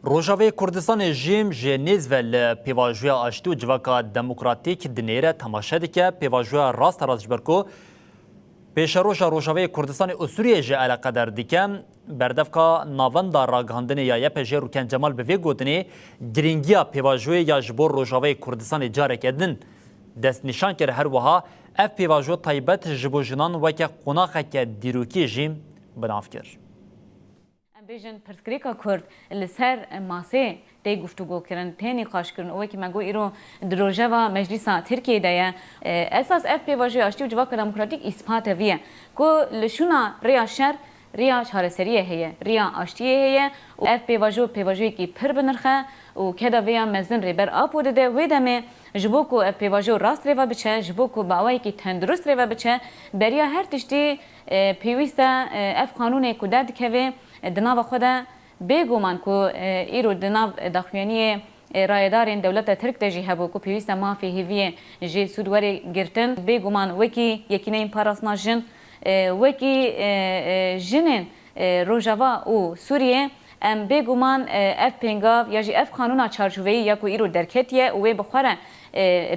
روجاوی کردستان جیم جنیز ول پیواژویا آشتی و جواکا دموکراتیک دنیره تماشا دکه پیواژویا راست راستجبرکو پیش روجاوی کردستان اسوریه جه علاقه در دیکم بردفکا ناوندا راگهاندن یا یپجه روکن جمال به وی گودنی گرینگیا پیواژوی یا جبور روجاوی کردستان جاره کردن دست نشان کرد هر وها اف پیواژو تایبت جبو جنان وکه قناقه که دیروکی جیم بناف کرد. بیشتر پرسکریکا کرد لسر ماسه تی گفتگو کردن تنی قاش کردن اوه که مگو ایرو دروجه و مجلس ترکیه دایا اساس اف پی واژه آشتی و جواک دموکراتیک اثبات ویه کو لشونا ریا شر ریا چهارسریه هیه ریا آشتیه هیه و اف پی واژه کی پر بنرخه و کدا ویا مزن ریبر آپو ده و دمه جبوکو اف پی واژه راست ریوا بچه جبوکو باوی کی تندرست ریوا بچه بریا هر تشتی پیوسته اف قانون کوداد که دناو خدا بگومان کو ایرو دناو داخوانی رایدارین دولت ترک تجی هبو کو پیوست مافی هیوی جی سودواری گرتن بگومان وکی یکینه پاراسنا جن وکی جنن روجاوا او سوریه ام بگومان اف پنگاو یا جی اف قانونا چارچوبی یا کو ایرو درکتیه و بخوره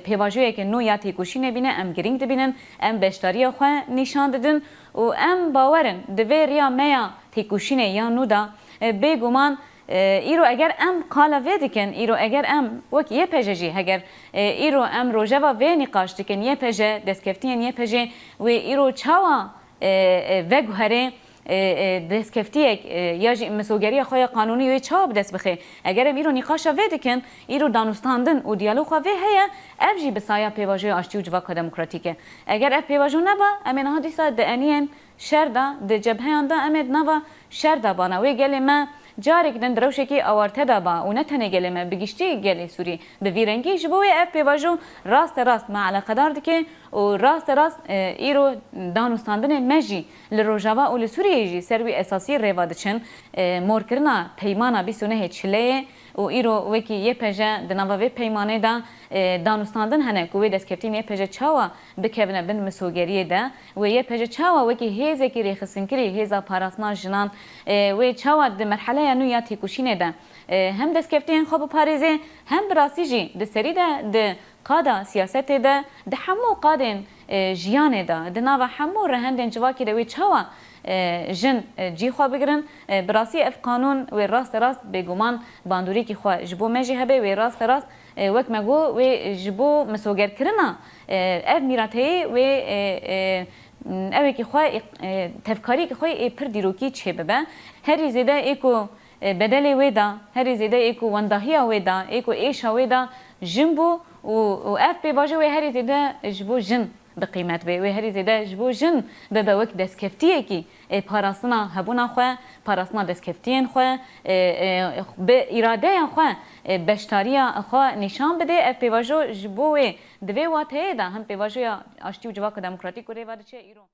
پیواژویی که نو یاتی کوشینه بینه ام گرینگ دبینن ام بشتاری خو نشان دادن و ام باورن دوی ریا میا تی کوشینه یا نو دا بگومان ایرو اگر ام قالا ودکن ایرو اگر ام وک یه پژجی اگر ایرو ام روجوا و نقاش دکن یه پژه دسکفتین یه پژه و ایرو چاوا وگهره دستکفتیک یا مسئولیتی خواهی قانونی و چاب دست بخی اگر ایرو نقاش ودکن ایرو دانستاندن و دیالوگ خواهی هیا افجی بسایا پیواژوی آشتی و جواک دموکراتیکه اگر اف پیواژو نبا امین ها دیسا دانیان شردا د جبهان دا امید نوا شردا بانا و گلی ما جارك دندروشي كي اوارته دابا ونتنه گلمه بگشتي گلی سوري بفيرنگي جبوي اف بيواجو راست مع على قدار دكي و راست ايرو دانوستاندن مجي لروجاوا و لسوريا جي سروي اساسي ريوادچن موركرنا پیمانا بيسونه چليه و ایرو وکی یه پژه دناوی پیمانه دا دانستاندن هنه کوی دستکفتین یه پژه چاوا بکبنه بن مسوگریه دا و یه پژه چاوا وکی هیزه کی رخصنکری هیزا پاراسنا جنان و چاوا د مرحله نو یا تیکوشینه دا هم دستکفتین خوب پاریزه هم براسی جی د سری دا د قادا سیاست دا د همو قادن جیانه دا دناوا همو رهندن جواکی دا و چاوا جن جی خوا بگرن براسی اف قانون و راست بگومان باندوری کی خوا جبو مجی هبه و راست وک مگو و جبو مسوگر کرنا اف میراتی و اوی کی خوا تفکاری کی خوا پر دیروکی چه ببه هر زیده ایکو بدلی ودا هر زیده ایکو وندهیا ودا ایکو ایشا ودا جنبو و اف بی واجه و هر زیده جبو جن بقیمت به و هری زیده جبو جن به وک دستکفتیه کی پاراسنا هبونا خو پاراسنا دستکفتین خو به اراده خو بشتاریا خو نشان بده اف پیواژو جبو دوی واته ده هم پیواژو آشتی و جواک دموکراتیک و ریواده چه ایران